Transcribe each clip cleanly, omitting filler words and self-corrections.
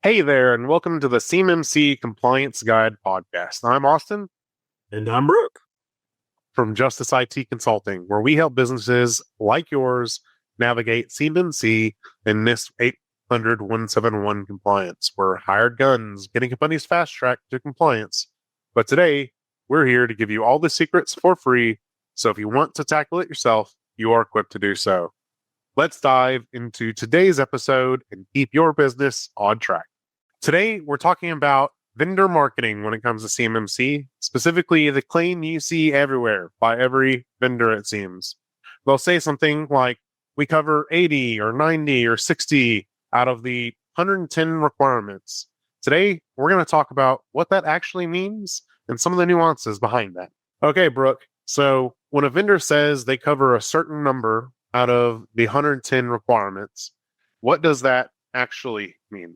Hey there, and welcome to the CMMC Compliance Guide podcast. I'm Austin And I'm Brooke. from Justice IT Consulting, where we help businesses like yours navigate CMMC and NIST 800-171 compliance. We're hired guns, getting companies fast tracked to compliance. But today, we're here to give you all the secrets for free. So if you want to tackle it yourself, you are equipped to do so. Let's dive into today's episode and keep your business on track. Today, we're talking about vendor marketing when it comes to CMMC, specifically the claim you see everywhere by every vendor, it seems. They'll say something like, we cover 80 or 90 or 60 out of the 110 requirements. Today, we're going to talk about what that actually means and some of the nuances behind that. Okay, Brooke, so when a vendor says they cover a certain number out of the 110 requirements, what does that actually mean?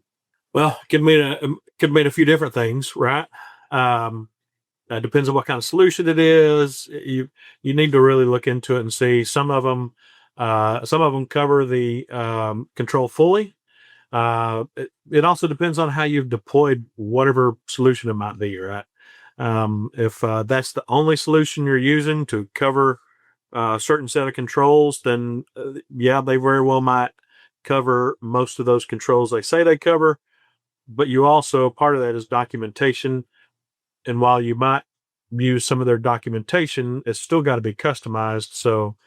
Well, could mean a few different things, right? Depends on what kind of solution it is. You need to really look into it and see. Some of them cover the control fully. It also depends on how you've deployed whatever solution it might be, right? If that's the only solution you're using to cover a certain set of controls, then yeah, they very well might cover most of those controls they say they cover. But you also, part of that is documentation. And while you might use some of their documentation, it's still got to be customized. So,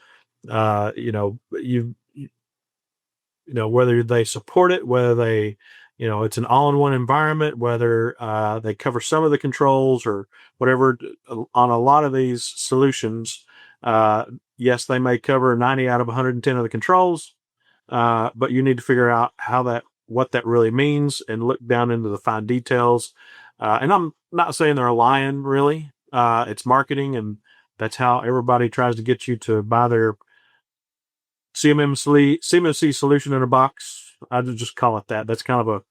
whether they support it, whether they, it's an all-in-one environment, whether they cover some of the controls or whatever. On a lot of these solutions, yes, they may cover 90 out of 110 of the controls, but you need to figure out what that really means and look down into the fine details. And I'm not saying they're lying, really. It's marketing, and that's how everybody tries to get you to buy their CMMC solution in a box. I just call it that. That's kind of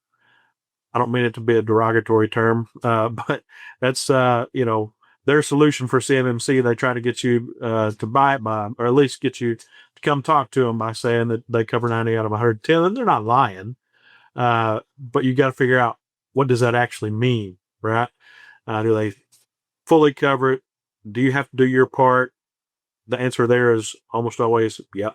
I don't mean it to be a derogatory term, but that's, their solution for CMMC. They try to get you to buy it by, or at least get you to come talk to them by saying that they cover 90 out of 110, and they're not lying. But you got to figure out, what does that actually mean, right? Do they fully cover it? Do you have to do your part? The answer there is almost always, yep,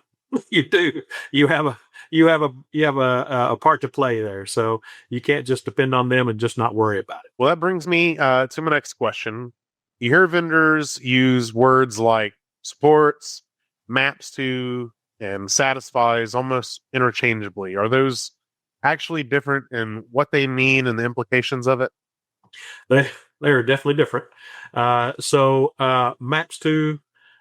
you do. You have a part to play there. So you can't just depend on them and just not worry about it. Well, that brings me to my next question. You hear vendors use words like supports, maps to, and satisfies almost interchangeably. Are those actually different in what they mean and the implications of it? They're definitely different. So maps to,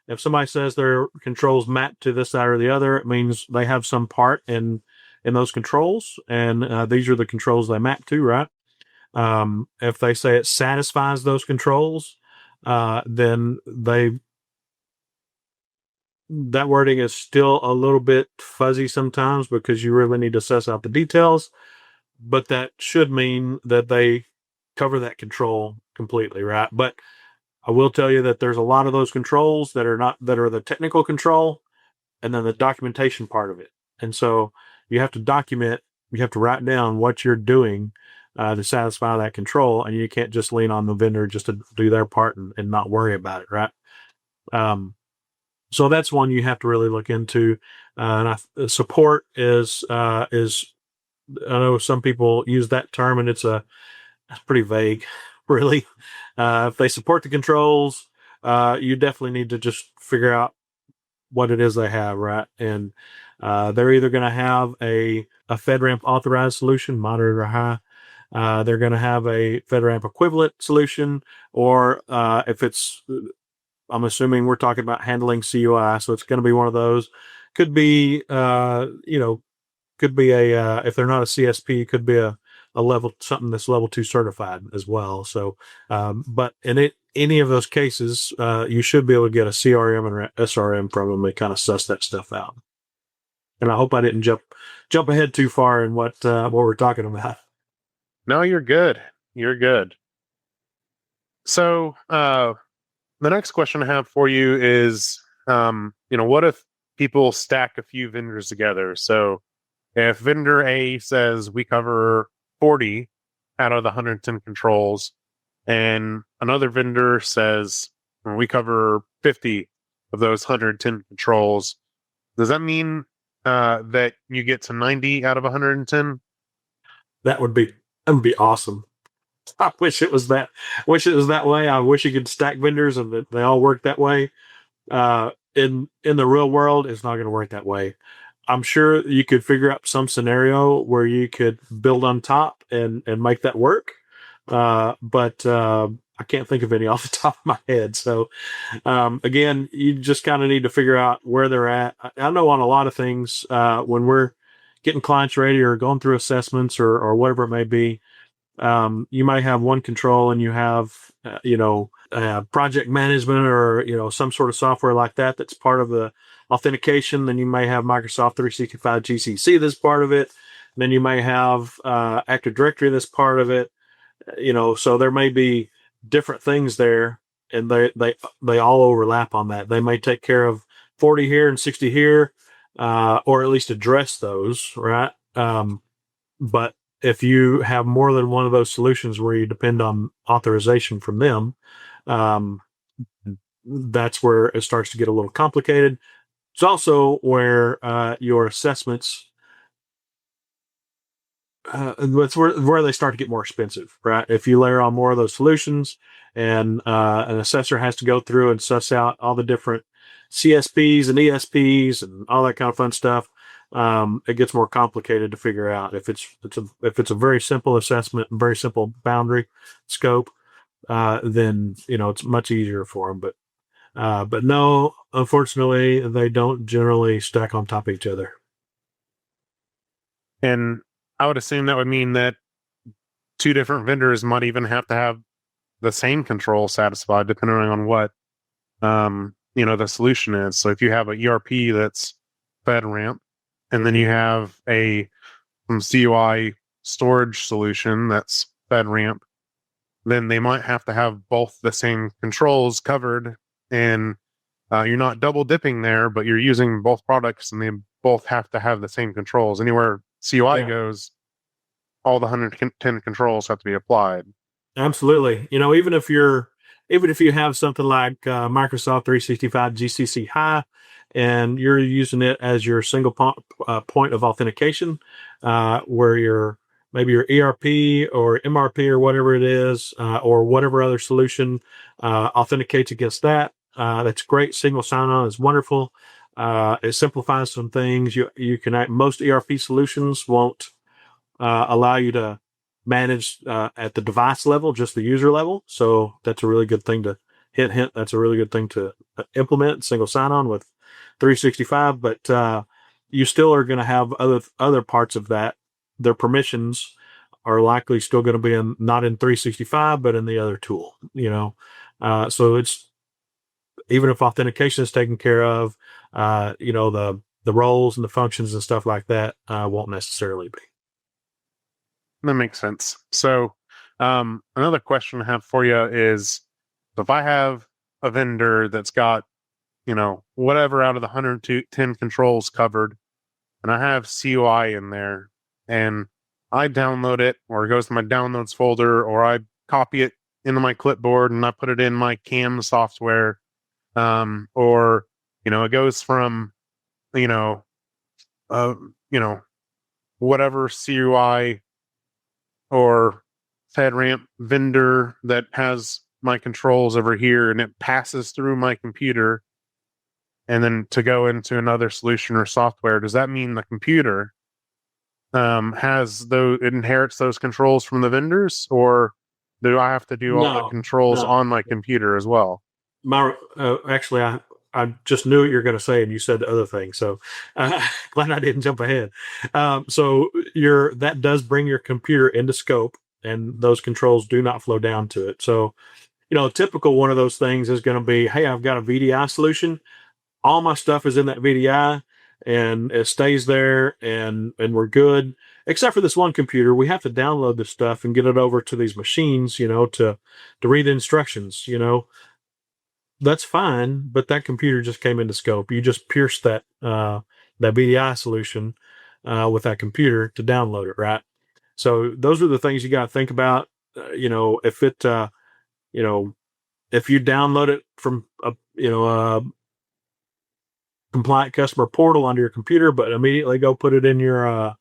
if somebody says their controls map to this side or the other, it means they have some part in those controls, and these are the controls they map to, right? If they say it satisfies those controls, then that wording is still a little bit fuzzy sometimes because you really need to suss out the details, but that should mean that they cover that control completely, right? But I will tell you that there's a lot of those controls that are the technical control and then the documentation part of it. And so you have to write down what you're doing to satisfy that control, and you can't just lean on the vendor just to do their part and not worry about it, right? So that's one you have to really look into. Support is I know some people use that term, and it's pretty vague, really. If they support the controls, you definitely need to just figure out what it is they have, right? And they're either going to have a FedRAMP authorized solution, moderate or high. They're going to have a FedRAMP equivalent solution, or if it's, I'm assuming we're talking about handling CUI, so it's going to be one of those. Could be, could be if they're not a CSP, could be a level, something that's level 2 certified as well. So, but in any of those cases, you should be able to get a CRM and SRM from them and kind of suss that stuff out. And I hope I didn't jump ahead too far in what we're talking about. No, you're good. You're good. So, the next question I have for you is, what if people stack a few vendors together? So if vendor A says we cover 40 out of the 110 controls, and another vendor says we cover 50 of those 110 controls, does that mean that you get to 90 out of 110? That would be awesome. I wish it was that. Wish it was that way. I wish you could stack vendors and that they all work that way. In the real world, it's not going to work that way. I'm sure you could figure out some scenario where you could build on top and make that work. But I can't think of any off the top of my head. So again, you just kind of need to figure out where they're at. I know on a lot of things when we're getting clients ready or going through assessments or whatever it may be, you might have one control and you have project management or some sort of software like that that's part of the authentication. Then you may have Microsoft 365 GCC that's part of it. And then you may have Active Directory that's part of it. So there may be different things there, and they all overlap on that. They may take care of 40 here and 60 here, or at least address those, right? But if you have more than one of those solutions where you depend on authorization from them, that's where it starts to get a little complicated. It's also where your assessments, that's where they start to get more expensive, right? If you layer on more of those solutions and an assessor has to go through and suss out all the different CSPs and ESPs and all that kind of fun stuff, it gets more complicated to figure out. If it's a very simple assessment and very simple boundary scope, then it's much easier for them. But no, unfortunately, they don't generally stack on top of each other. And I would assume that would mean that two different vendors might even have to have the same control satisfied, depending on what the solution is. So if you have an ERP that's FedRAMP, and then you have some CUI storage solution that's FedRAMP, then they might have to have both the same controls covered, and you're not double dipping there, but you're using both products, and they both have to have the same controls. Anywhere CUI goes, all the 110 controls have to be applied. Absolutely. Even if you have something like Microsoft 365 GCC High, and you're using it as your single point of authentication, where maybe your ERP or MRP or whatever it is, or whatever other solution authenticates against that. That's great. Single sign-on is wonderful. It simplifies some things. You can most ERP solutions won't allow you to manage at the device level, just the user level. So that's a really good thing to hint. That's a really good thing to implement single sign-on with 365. But you still are going to have other parts of that. Their permissions are likely still going to be not in 365, but in the other tool. So it's, even if authentication is taken care of, the roles and the functions and stuff like that won't necessarily be. That makes sense. So another question I have for you is, if I have a vendor that's got, whatever out of the 110 controls covered, and I have CUI in there, and I download it, or it goes to my downloads folder, or I copy it into my clipboard and I put it in my CAM software, or it goes from whatever CUI or FedRAMP vendor that has my controls over here, and it passes through my computer and then to go into another solution or software. Does that mean the computer inherits those controls from the vendors, or do I have to do all the controls on my computer as well? Actually, I just knew what you're going to say, and you said the other thing. So glad I didn't jump ahead. So that does bring your computer into scope, and those controls do not flow down to it. So, a typical one of those things is going to be, hey, I've got a VDI solution. All my stuff is in that VDI, and it stays there, and we're good. Except for this one computer, we have to download this stuff and get it over to these machines, to read the instructions. That's fine, but that computer just came into scope. You just pierced that VDI solution with that computer to download it, right? So those are the things you got to think about. If it, if you download it from a compliant customer portal onto your computer, but immediately go put it in your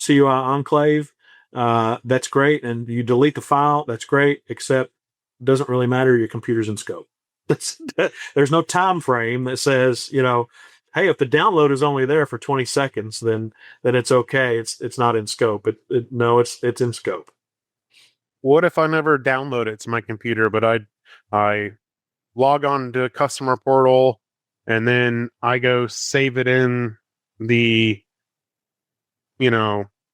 CUI enclave, that's great. And you delete the file, that's great, except it doesn't really matter. Your computer's in scope. There's no time frame that says, hey, if the download is only there for 20 seconds, then it's okay. It's not in scope. No, it's in scope. What if I never download it to my computer, but I log on to customer portal and then I go save it in the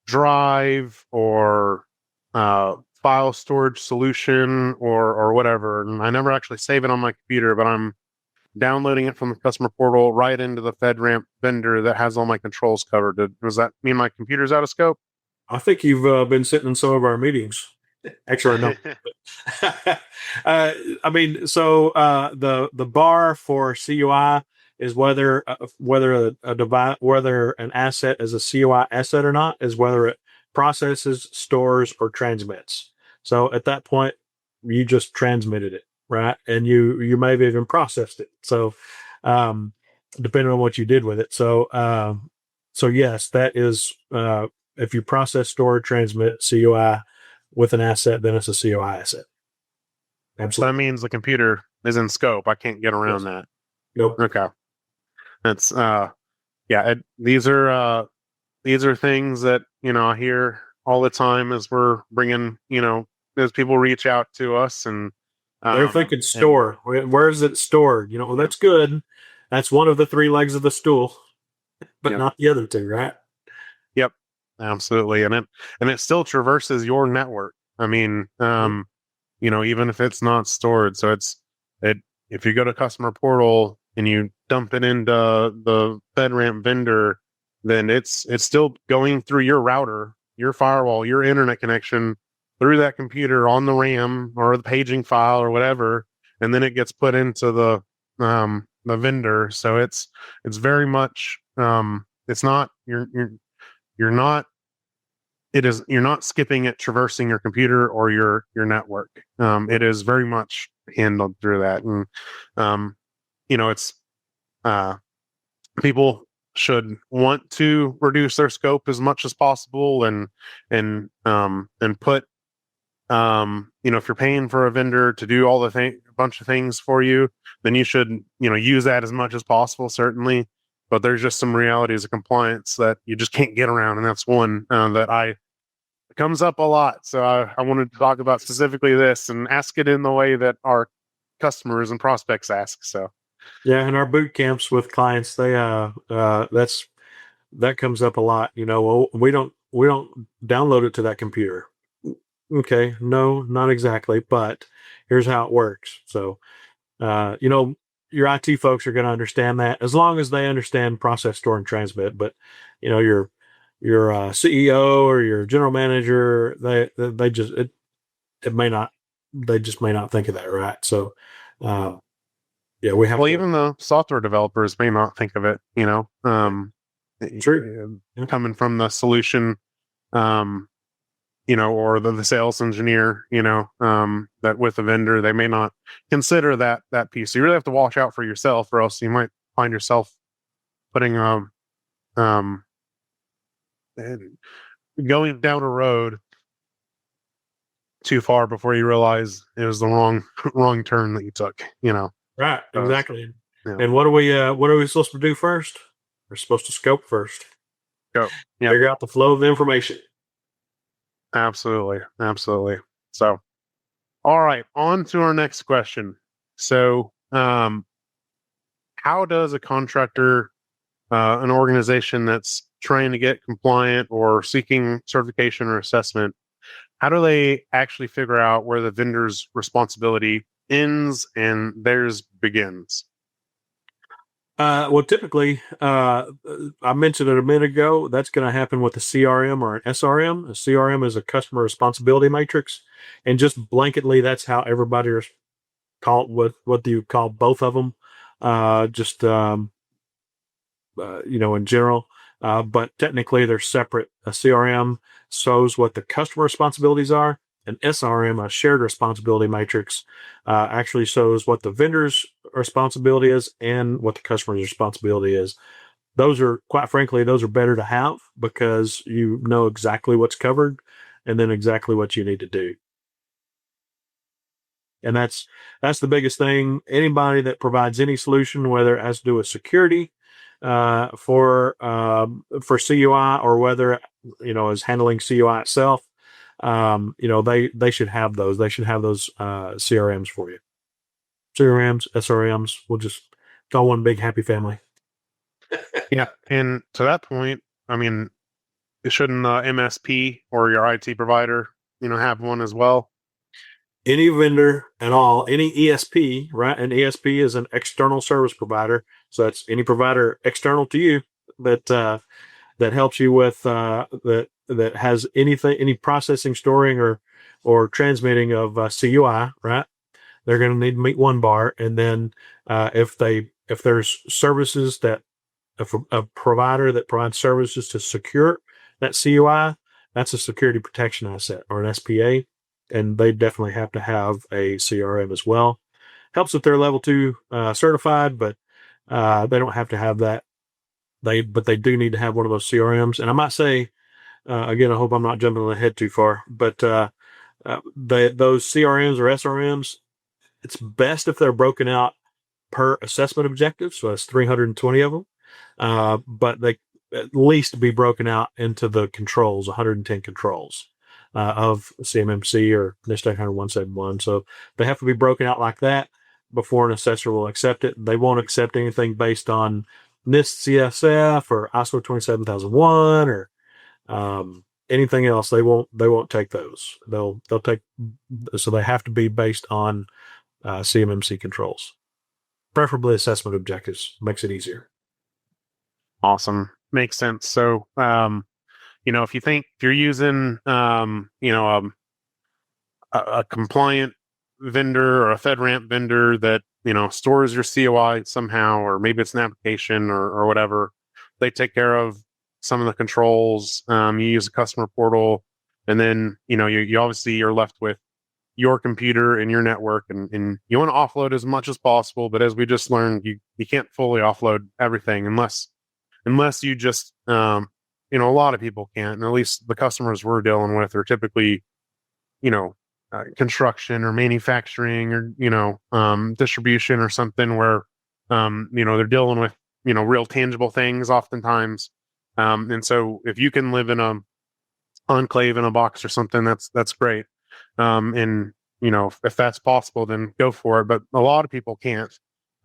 drive or file storage solution or whatever, and I never actually save it on my computer, but I'm downloading it from the customer portal right into the FedRAMP vendor that has all my controls covered. Does that mean my computer's out of scope? I think you've been sitting in some of our meetings. Actually, no. The bar for CUI is whether an asset is a CUI asset or not, is whether it processes, stores, or transmits. So at that point, you just transmitted it, right? And you may have even processed it. So depending on what you did with it. So yes, that is if you process, store, transmit CUI with an asset, then it's a CUI asset. Absolutely. So that means the computer is in scope. I can't get around that. Nope. Okay. That's these are things that I hear all the time as we're bringing as people reach out to us, and they're thinking store. Where is it stored? Well, that's good. That's one of the three legs of the stool, but not the other two, right? Yep, absolutely. And it still traverses your network. I mean, even if it's not stored. So if you go to customer portal and you dump it into the FedRAMP vendor, then it's still going through your router, your firewall, your internet connection through that computer on the RAM or the paging file or whatever, and then it gets put into the vendor. So it's very much it's not you're not you're not skipping it, traversing your computer or your network. It is very much handled through that, and it's people should want to reduce their scope as much as possible, and put if you're paying for a vendor to do all the bunch of things for you, then you should use that as much as possible, certainly. But there's just some realities of compliance that you just can't get around, and that's one that comes up a lot. So I wanted to talk about specifically this and ask it in the way that our customers and prospects ask. So yeah, in our boot camps with clients, they that comes up a lot. Well, we don't download it to that computer. Okay, no, not exactly, but here's how it works. So your IT folks are going to understand that, as long as they understand process, store, and transmit. But your CEO or your general manager, they just may not think of that, right? So we have. Well, even the software developers may not think of it. True. Coming from the solution, or the sales engineer, that with a vendor, they may not consider that piece. So you really have to watch out for yourself, or else you might find yourself putting going down a road too far before you realize it was the wrong turn that you took. Right. Exactly. Yeah. And what are we supposed to do first? We're supposed to scope first. Go. Yeah. Figure out the flow of the information. Absolutely. So, all right, on to our next question. So, how does a contractor, an organization that's trying to get compliant or seeking certification or assessment, how do they actually figure out where the vendor's responsibility ends and theirs begins? Well, typically, I mentioned it a minute ago, that's going to happen with a CRM or an SRM. A CRM is a customer responsibility matrix. And just blanketly, that's how everybody is called. What do you call both of them? In general. but technically they're separate. A CRM shows what the customer responsibilities are. An SRM, a shared responsibility matrix, actually shows what the vendor's responsibility is and what the customer's responsibility is. Those are, quite frankly, those are better to have because you know exactly what's covered and then exactly what you need to do. And that's the biggest thing. Anybody that provides any solution, whether it has to do with security for CUI or whether is handling CUI itself, they should have those. They should have those CRMs for you. CRMs, SRMs. We'll just call one big happy family. Yeah, and to that point, I mean, shouldn't the MSP or your IT provider, have one as well? Any vendor at all, any ESP, right? An ESP is an external service provider, so that's any provider external to you that helps you with that has any processing, storing, or transmitting of CUI, right? They're going to need to meet one bar, and then if there's services that if a provider that provides services to secure that CUI, that's a security protection asset or an SPA, and they definitely have to have a CRM as well. Helps if they're level 2 certified, but they don't have to have that. They do need to have one of those CRMs. And I might say again, I hope I'm not jumping ahead too far, but those CRMs or SRMs, it's best if they're broken out per assessment objective. So that's 320 of them. But they at least be broken out into the controls, 110 controls of CMMC or NIST 800-171. So they have to be broken out like that before an assessor will accept it. They won't accept anything based on NIST CSF or ISO 27001 or anything else. They won't take those. They'll take, so they have to be based on CMMC controls, preferably assessment objectives. Makes it easier. Awesome. Makes sense. So, if you're using, a compliant vendor or a FedRAMP vendor that, stores your COI somehow, or maybe it's an application or whatever, they take care of some of the controls. You use a customer portal, and then, you obviously you're left with your computer and your network, and you want to offload as much as possible. But as we just learned, you can't fully offload everything unless you just, a lot of people can't, and at least the customers we're dealing with are typically, construction or manufacturing or, distribution or something where, they're dealing with, real tangible things oftentimes. And so if you can live in a enclave in a box or something, that's great. And, if that's possible, then go for it. But a lot of people can't.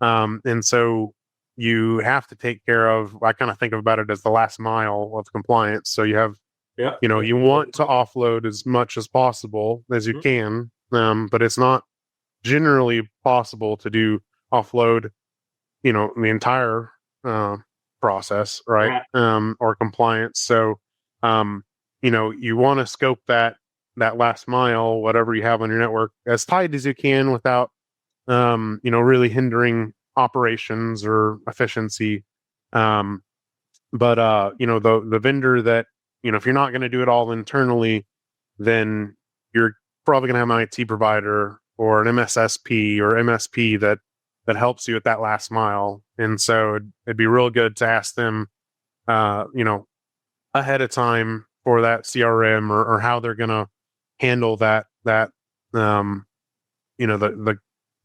And so you have to take care of, I kind of think about it as the last mile of compliance. So you have, you want to offload as much as possible as you can, but it's not generally possible to do offload, the entire process, right? Or compliance. So, you want to scope that last mile, whatever you have on your network, as tight as you can without, really hindering operations or efficiency. But the vendor that, if you're not going to do it all internally, then you're probably going to have an IT provider or an MSSP or MSP that helps you at that last mile. And so it'd be real good to ask them, ahead of time for that CRM or how they're going to handle that, the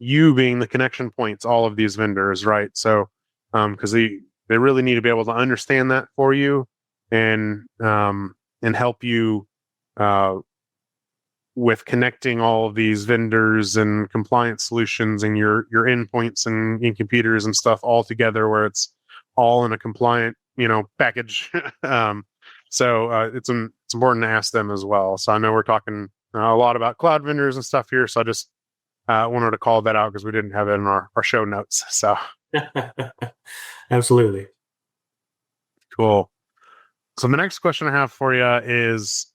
you being the connection points, all of these vendors, right? So, because they really need to be able to understand that for you and help you with connecting all of these vendors and compliance solutions and your endpoints and computers and stuff all together, where it's all in a compliant, package. So it's important to ask them as well. So I know we're talking a lot about cloud vendors and stuff here, so I just wanted to call that out because we didn't have it in our show notes. So absolutely cool. So the next question I have for you is,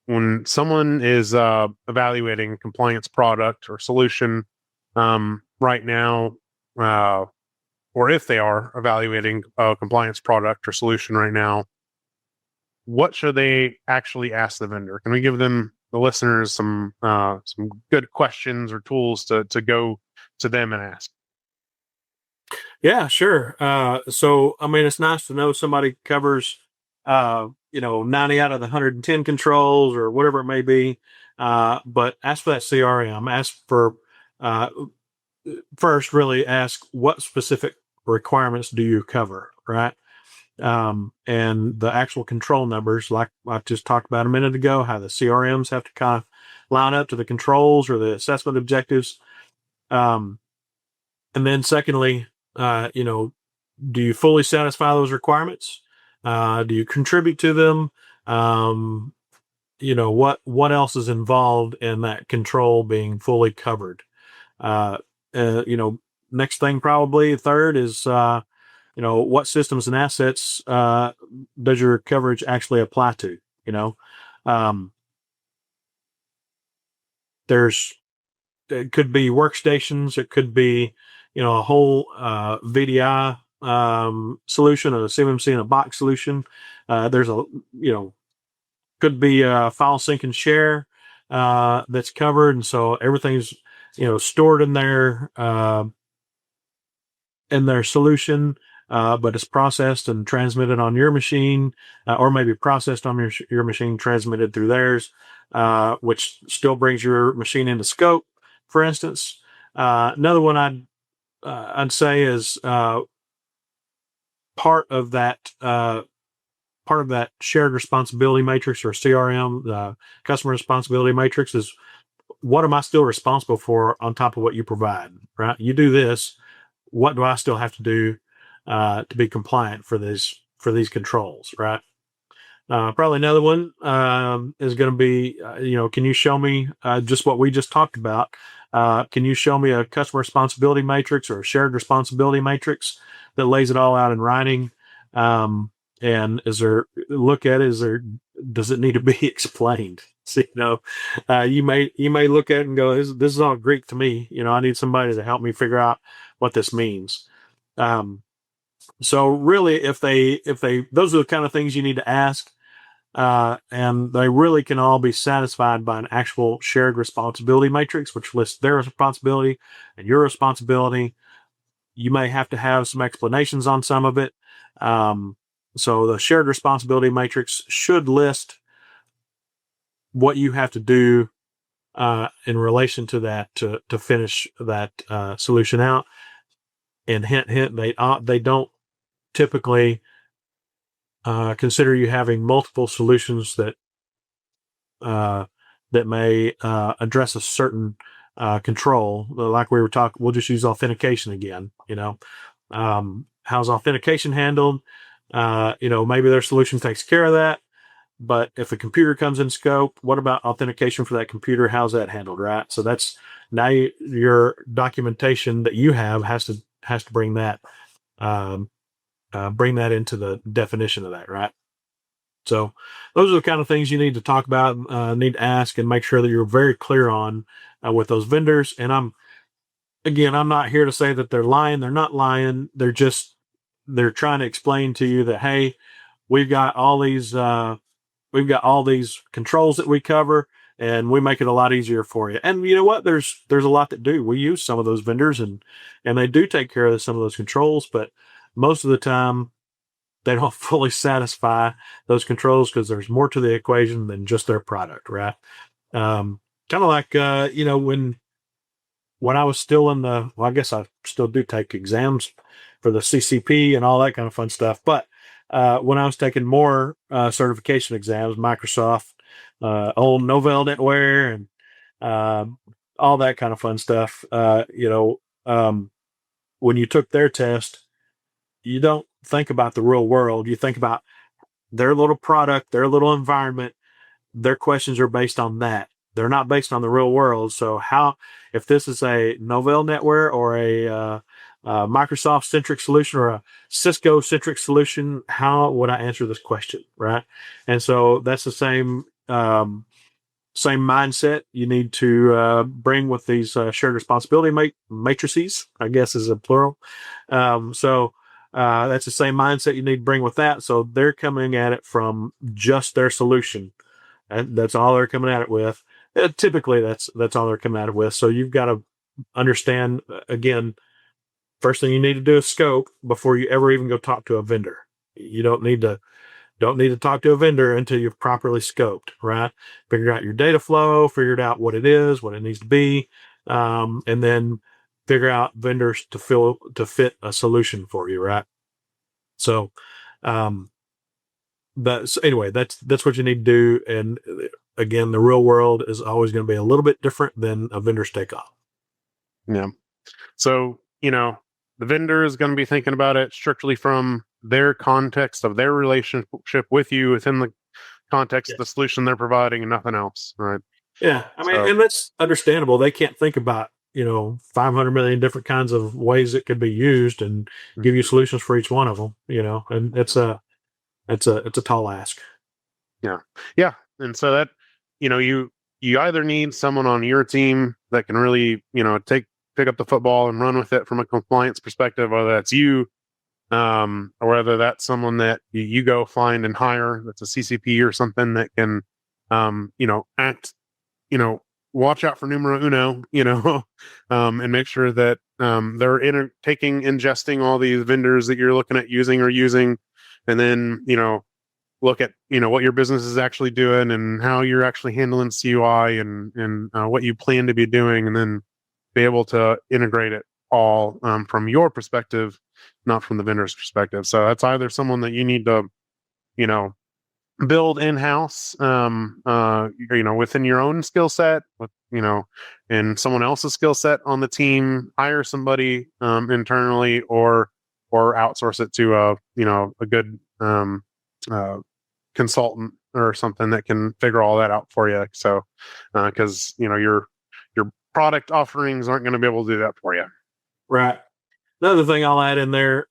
when someone is evaluating a compliance product or solution right now, or if they are evaluating a compliance product or solution right now, what should they actually ask the vendor? Can we give them, the listeners, some good questions or tools to go to them and ask? Yeah, sure. So, I mean, it's nice to know somebody covers, 90 out of the 110 controls or whatever it may be. But ask for that CRM. Ask for, uh, first, really ask what specific requirements do you cover, right? And the actual control numbers, like I just talked about a minute ago, how the CRMs have to kind of line up to the controls or the assessment objectives. Um, and then secondly, do you fully satisfy those requirements? Do you contribute to them? Um, what else is involved in that control being fully covered? Uh, uh, you know, Next thing, probably third, is what systems and assets does your coverage actually apply to? You know, um, there's it could be workstations, it could be a whole VDI solution, a CMMC and a box solution. There's a could be a file sync and share that's covered, and so everything's stored in their solution, but it's processed and transmitted on your machine, or maybe processed on your machine, transmitted through theirs, which still brings your machine into scope. For instance, another one I'd say is part of that shared responsibility matrix, or CRM, the customer responsibility matrix, is what am I still responsible for on top of what you provide, right? You do this, what do I still have to do to be compliant for these controls, right? Probably another one is going to be, can you show me just what we just talked about? Can you show me a customer responsibility matrix or a shared responsibility matrix that lays it all out in writing? And does it need to be explained? So, you may look at it and go, this is all Greek to me. I need somebody to help me figure out what this means. So really, if they, those are the kind of things you need to ask, and they really can all be satisfied by an actual shared responsibility matrix, which lists their responsibility and your responsibility. You may have to have some explanations on some of it. So the shared responsibility matrix should list what you have to do in relation to that to finish that solution out. And hint, they don't typically consider you having multiple solutions that may address a certain control. Like we were talking, we'll just use authentication again. How's authentication handled? Maybe their solution takes care of that. But if a computer comes in scope, what about authentication for that computer? How's that handled, right? So that's now your documentation that you have has to bring that into the definition of that, right? So those are the kind of things you need to talk about, need to ask, and make sure that you're very clear on with those vendors. And I'm not here to say that they're lying. They're not lying. They're trying to explain to you that, hey, we've got all these controls that we cover, and we make it a lot easier for you. And you know what? There's a lot that do. We use some of those vendors, and they do take care of some of those controls, but most of the time they don't fully satisfy those controls because there's more to the equation than just their product, right? Kind of like when I was still I guess I still do take exams for the CCP and all that kind of fun stuff. But when I was taking more certification exams, Microsoft, old Novell NetWare, and all that kind of fun stuff, when you took their test, you don't think about the real world. You think about their little product, their little environment. Their questions are based on that. They're not based on the real world. So if this is a Novell NetWare or a Microsoft centric solution or a Cisco centric solution, how would I answer this question, right? And so that's the same mindset you need to bring with these shared responsibility matrices, I guess is a plural. So That's the same mindset you need to bring with that. So they're coming at it from just their solution. And that's all they're coming at it with. Typically, that's all they're coming at it with. So you've got to understand, again, first thing you need to do is scope before you ever even go talk to a vendor. You don't need to talk to a vendor until you've properly scoped, right? Figured out your data flow, figured out what it is, what it needs to be, and then figure out vendors to fit a solution for you, right? So, anyway, that's what you need to do. And again, the real world is always going to be a little bit different than a vendor's takeoff. Yeah. So, the vendor is going to be thinking about it strictly from their context of their relationship with you within the context of the solution they're providing and nothing else, right? Yeah. I mean, and that's understandable. They can't think about, 500 million different kinds of ways it could be used and give you solutions for each one of them, and it's a tall ask. Yeah. Yeah. And so that, you either need someone on your team that can really, pick up the football and run with it from a compliance perspective, whether that's you, or whether that's someone that you go find and hire that's a CCP or something that can, act, watch out for numero uno, and make sure that they're ingesting all these vendors that you're looking at using, and then, look at, what your business is actually doing and how you're actually handling CUI and what you plan to be doing, and then be able to integrate it all from your perspective, not from the vendor's perspective. So that's either someone that you need to, build in-house, within your own skill set, and someone else's skill set on the team, hire somebody internally, or outsource it to a good consultant or something that can figure all that out for you. So, because your product offerings aren't going to be able to do that for you. Right. Another thing I'll add in there,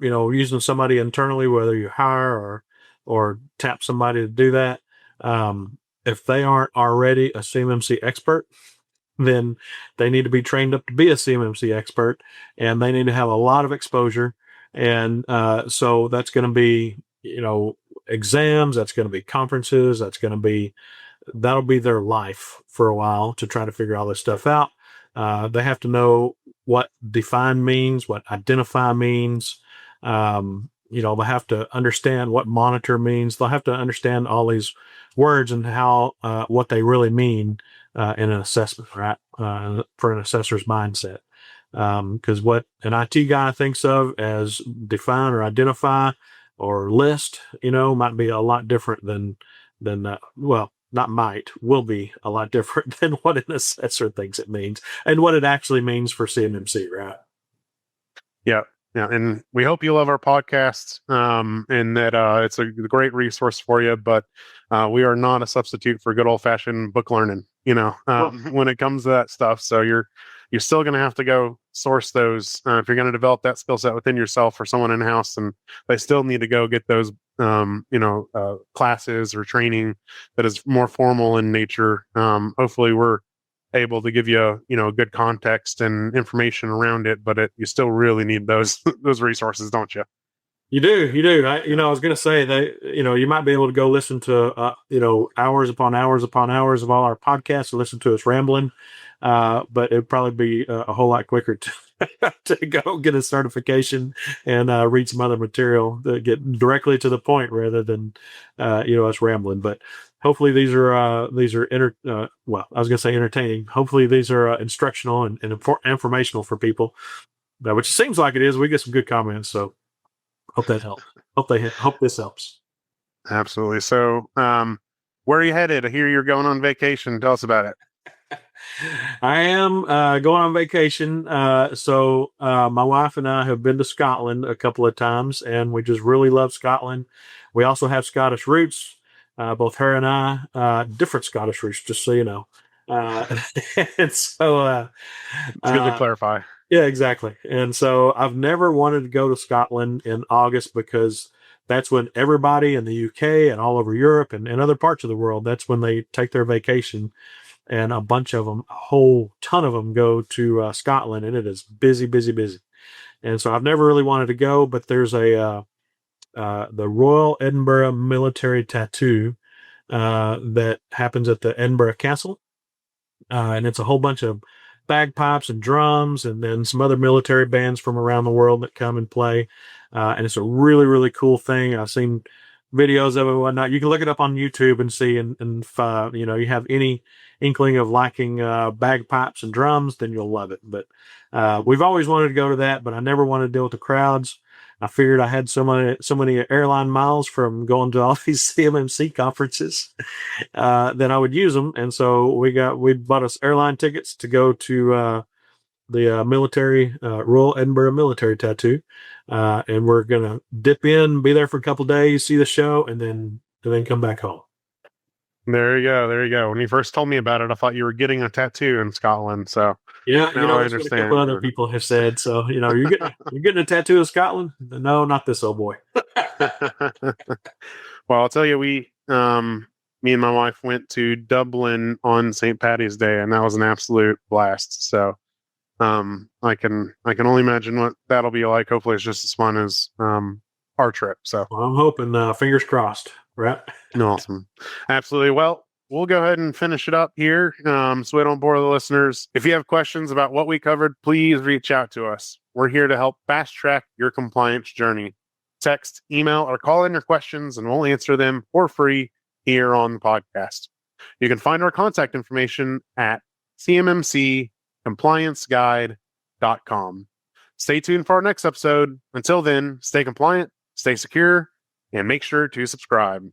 using somebody internally, whether you hire or tap somebody to do that. If they aren't already a CMMC expert, then they need to be trained up to be a CMMC expert, and they need to have a lot of exposure. And so that's going to be, exams, that's going to be conferences, that'll be their life for a while to try to figure all this stuff out. They have to know what define means, what identify means. They have to understand what monitor means. They'll have to understand all these words and how what they really mean in an assessment, right? For an assessor's mindset. Because what an IT guy thinks of as define or identify or list, might be a lot different than will be a lot different than what an assessor thinks it means and what it actually means for CMMC, right? Yeah. Yeah. And we hope you love our podcast, and that it's a great resource for you, but we are not a substitute for good old fashioned book learning, when it comes to that stuff. So you're still going to have to go source those if you're going to develop that skill set within yourself or someone in house, and they still need to go get those classes or training that is more formal in nature. Hopefully we're able to give you good context and information around it, but you still really need those resources, don't you? You do. I was going to say that, you might be able to go listen to, hours upon hours upon hours of all our podcasts and listen to us rambling. But it'd probably be a whole lot quicker to go get a certification and read some other material to get directly to the point rather than, us rambling. But hopefully these are I was going to say entertaining. Hopefully these are instructional and informational for people, which it seems like it is. We get some good comments. So hope that helps. Hope this helps. Absolutely. So, where are you headed? I hear you're going on vacation. Tell us about it. I am going on vacation. So my wife and I have been to Scotland a couple of times, and we just really love Scotland. We also have Scottish roots. Both her and I, different Scottish roots, just so you know. And so, It's good to clarify. Yeah, exactly. And so I've never wanted to go to Scotland in August because that's when everybody in the UK and all over Europe and other parts of the world, that's when they take their vacation. And a bunch of them, a whole ton of them go to Scotland, and it is busy, busy, busy. And so I've never really wanted to go, but there's the Royal Edinburgh Military Tattoo that happens at the Edinburgh Castle. And it's a whole bunch of bagpipes and drums, and then some other military bands from around the world that come and play. And it's a really, really cool thing. I've seen videos of it and whatnot. You can look it up on YouTube and see. And if you have any inkling of liking bagpipes and drums, then you'll love it. But we've always wanted to go to that, but I never wanted to deal with the crowds. I figured I had so many airline miles from going to all these CMMC conferences that I would use them, and so we bought us airline tickets to go to the military Royal Edinburgh Military Tattoo, and we're gonna dip in, be there for a couple of days, see the show, and then come back home. There you go. There you go. When you first told me about it, I thought you were getting a tattoo in Scotland. So Yeah, now I that's what a understand. couple other people have said. So you're getting a tattoo of Scotland? No, not this old boy. Well, I'll tell you, me and my wife went to Dublin on St. Patty's Day, and that was an absolute blast. So I can only imagine what that'll be like. Hopefully it's just as fun as our trip. So Well, I'm hoping, fingers crossed, right? awesome. Absolutely. Well, we'll go ahead and finish it up here, so we don't bore the listeners. If you have questions about what we covered, please reach out to us. We're here to help fast track your compliance journey. Text, email, or call in your questions, and we'll answer them for free here on the podcast. You can find our contact information at cmmccomplianceguide.com. Stay tuned for our next episode. Until then, stay compliant, stay secure, and make sure to subscribe.